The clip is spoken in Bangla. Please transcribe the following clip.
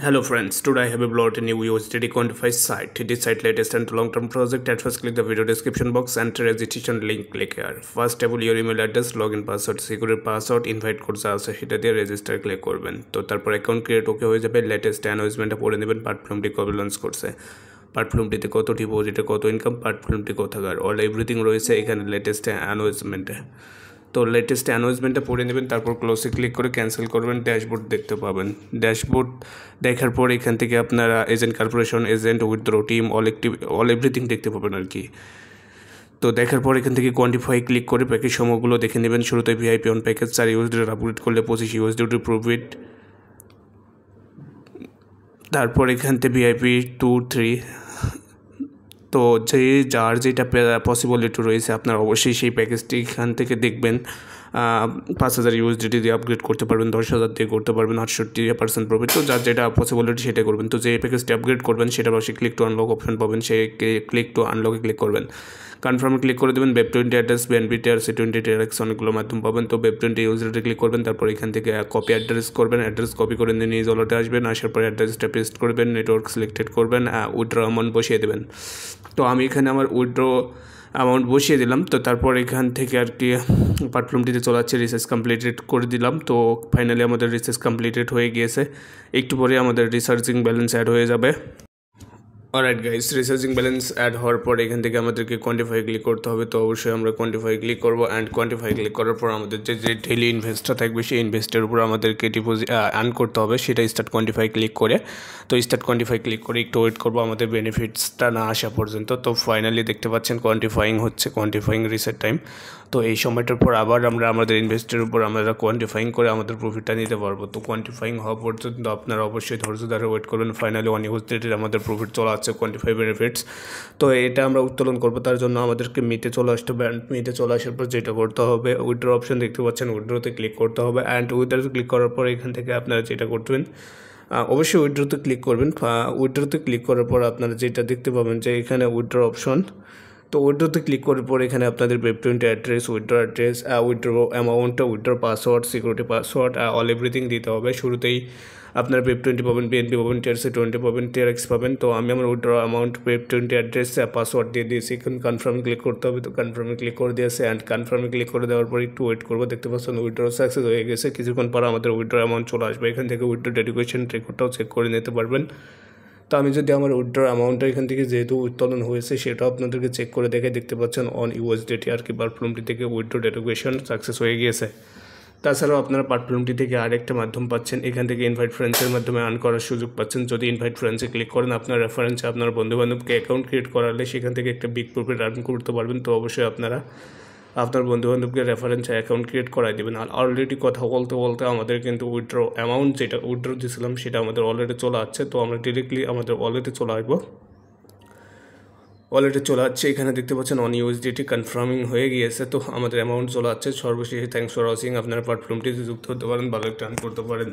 Hello friends, today I have uploaded a new USDT quantify site. This site latest and long-term project. At first click the video description box, enter registration link, click here. First table your email address, login password, secure password, invite code আছে সেটা দিয়ে রেজিস্টার ক্লিক করবেন। তো তারপর অ্যাকাউন্ট ক্রিয়েট ওকে হয়ে যাবে। লেটেস্ট অ্যানাউন্সমেন্টটা পড়ে নেবেন। প্ল্যাটফর্মটি কবে লঞ্চ করছে, প্ল্যাটফর্মটিতে কত ডিপোজিটে কত ইনকাম, প্ল্যাটফর্মটি কোথাকার, অল এভরিথিং রয়েছে এখানে লেটেস্ট অ্যানাউন্সমেন্টে। তো লেটেস্ট অ্যানাউন্সমেন্টটা পড়ে নেবেন, তারপর ক্লোজে ক্লিক করে ক্যান্সেল করবেন। ড্যাশবোর্ড দেখতে পাবেন। ড্যাশবোর্ড দেখার পর এখান থেকে আপনারা agent corporation, agent, withdraw, team, all everything দেখতে পাবেন আর কি। তো দেখার পর এখান থেকে কোয়ান্টিফাই ক্লিক করে প্যাকেজ সমূহগুলো দেখে নেবেন। শুরুতে VIP on package 4 USD upgrade করলে 25 ইউএসডি প্রফিট। তারপর এখান থেকে ভিআইপি 2, 3। তো যার যেটা পসিবিলিটি রয়েছে আপনার অবশ্যই সেই প্যাকেজটি এখান থেকে দেখবেন। 5000 ইউএসডিটি দিয়ে আপগ্রেড করতে পারবেন, 10,000 দিয়ে করতে পারবেন, 68% প্রফিট। তো যার যেটা পসিবিলিটি সেটা করবেন। তো যে প্যাকেজটি আপগ্রেড করবেন সেটা পাশে ক্লিক টু আনলক অপশন পাবেন, সেই ক্লিক টু আনলকে ক্লিক করবেন। কনফার্মে ক্লিক করে দেবেন। ওয়েব20 address, BNP TR, C20 TRX অনেকগুলো মাধ্যম পাবেন। তো ওয়েব20 ইউজারটি ক্লিক করবেন, তারপর এখান থেকে কপি অ্যাড্রেস করবেন। অ্যাড্রেস কপি করে নিয়ে নিজ ওয়ালেটে আসবেন। আসার পরে অ্যাড্রেসটা পেস্ট করবেন, নেটওয়ার্ক সিলেক্টেড করবেন, উইথড্র অ্যামাউন্ট বসিয়ে দেবেন। তো আমি এখানে আমার উইথড্র অ্যামাউন্ট বসিয়ে দিলাম। তো তারপর এখান থেকে আর কি প্ল্যাটফর্মটিতে চলে যাচ্ছে। রিসার্চ কমপ্লিটেড করে দিলাম। তো ফাইনালি আমাদের রিসার্চ কমপ্লিটেড হয়ে গিয়েছে। একটু পরে আমাদের রিসার্চিং ব্যালেন্স অ্যাড হয়ে যাবে। Alright guys, researching balance add হওয়ার পর এখান থেকে আমাদেরকে কোয়ান্টিফাই ক্লিক করতে হবে। তো অবশ্যই আমরা কোয়ান্টিফাই ক্লিক করবো। অ্যান্ড কোয়ান্টিফাই ক্লিক করার পর আমাদের যে ডেইলি ইনভেস্টটা থাকবে সেই ইনভেস্টের উপর আমাদেরকে ডিপোজিট আর্ন করতে হবে, সেটা স্টার্ট কোয়ান্টিফাই ক্লিক করে। তো স্টার্ট কোয়ান্টিফাই ক্লিক করে একটু ওয়েট করবো আমাদের বেনিফিটসটা না আসা পর্যন্ত। তো ফাইনালি দেখতে পাচ্ছেন কোয়ান্টিফাইং হচ্ছে, কোয়ান্টিফাইং রিসেট টাইম। তো এই সময়টার পর আবার আমরা আমাদের ইনভেস্টের উপর আমরা কোয়ান্টিফাইং করে আমাদের প্রফিটটা নিতে পারবো। তো কোয়ান্টিফাইং হওয়া পর্যন্ত আপনারা অবশ্যই ধৈর্য ধরে ওয়েট করবেন। ফাইনালি 1 ইউএসডিটির আমাদের প্রফিট চলে আসছে, কোয়ান্টিফাই বেনিফিটস। তো এটা আমরা উত্তোলন করবো, তার জন্য আমাদেরকে মিটে চলে আসতে হবে। মিটে চলে আসার পর যেটা করতে হবে, উইথড্র অপশন দেখতে পাচ্ছেন, উইথড্রতে ক্লিক করতে হবে। অ্যান্ড উইথড্রতে ক্লিক করার পর এখান থেকে আপনারা যেটা করবেন, অবশ্যই উইথড্রতে ক্লিক করবেন। উইথড্রতে ক্লিক করার পর আপনারা যেটা দেখতে পাবেন যে এখানে উইথড্র অপশন। তো উইথড্রতে ক্লিক করার পর এখানে আপনাদের ওয়েব20 অ্যাড্রেস, উইথড্র অ্যাড্রেস, উইথড্র অ্যামাউন্টটা, withdraw password, security password, all everything দিতে হবে। শুরুতেই আপনার ওয়েব20 পাবেন, বিএনপি পাবেন, C20 পাবেন, টিআরএক্স পাবেন। তো আমি আমার উইথড্র অ্যামাউন্ট, ওয়েব20 অ্যাড্রেস, পাসওয়ার্ড দিয়ে দিয়েছি। এখন কনফার্মে ক্লিক করতে হবে। তো কনফার্মে ক্লিক করে দিয়েছে। অ্যান্ড কনফার্মে ক্লিক করে দেওয়ার পর একটু ওয়েট করবো। দেখতে পাচ্ছেন উইথড্র সাকসেস হয়ে গেছে। কিছুক্ষণ পর আমাদের উইথড্র অ্যামাউন্ট চলে আসবে। এখান থেকে উইথড্র ডেডিকেশন রেকর্ডটাও চেক করে নিতে পারবেন। তো আমি যদি আমার উইথড্র অ্যামাউন্টটা এখান থেকে যেহেতু উত্তোলন হয়েছে সেটাও আপনাদেরকে চেক করে দেখে দেখতে পাচ্ছেন অন ইউএসডিটি আর কি প্ল্যাটফর্মটি থেকে উইথড্র ডেডিকেশন সাকসেস হয়ে গিয়েছে। তাছাড়াও আপনারা প্ল্যাটফর্মটি থেকে আরেকটা মাধ্যম পাচ্ছেন, এখান থেকে ইনভাইট ফ্রেন্ডসের মাধ্যমে আর্ন করার সুযোগ পাচ্ছেন। যদি ইনভাইট ফ্রেন্ডসে ক্লিক করেন, আপনার রেফারেন্সে আপনার বন্ধুবান্ধবকে অ্যাকাউন্ট ক্রিয়েট করালে সেখান থেকে একটা বিগ প্রফিট আর্ন করতে পারবেন। তো অবশ্যই আপনারা আপনার বন্ধুবান্ধবকে রেফারেন্সে অ্যাকাউন্ট ক্রিয়েট করাই দেবেন। আর অলরেডি কথা বলতে বলতে আমাদের কিন্তু উইথড্র অ্যামাউন্ট যেটা উইথড্র দিয়েছিলাম সেটা আমাদের অলরেডি চলে আসছে। তো আমরা ডিরেক্টলি আমাদের ওয়ালেটে চলে আসবো। ওয়ালেটে চলে আসছে, এখানে দেখতে পাচ্ছেন অন ইউএসডিটি কনফার্মিং হয়ে গিয়েছে। তো আমাদের অ্যামাউন্ট চলে আসছে। সর্বশেষে থ্যাংকস ফর ওয়াচিং। আপনারা প্ল্যাটফর্মটিতে যুক্ত হতে পারেন, ভালো একটা আর্ন করতে পারেন।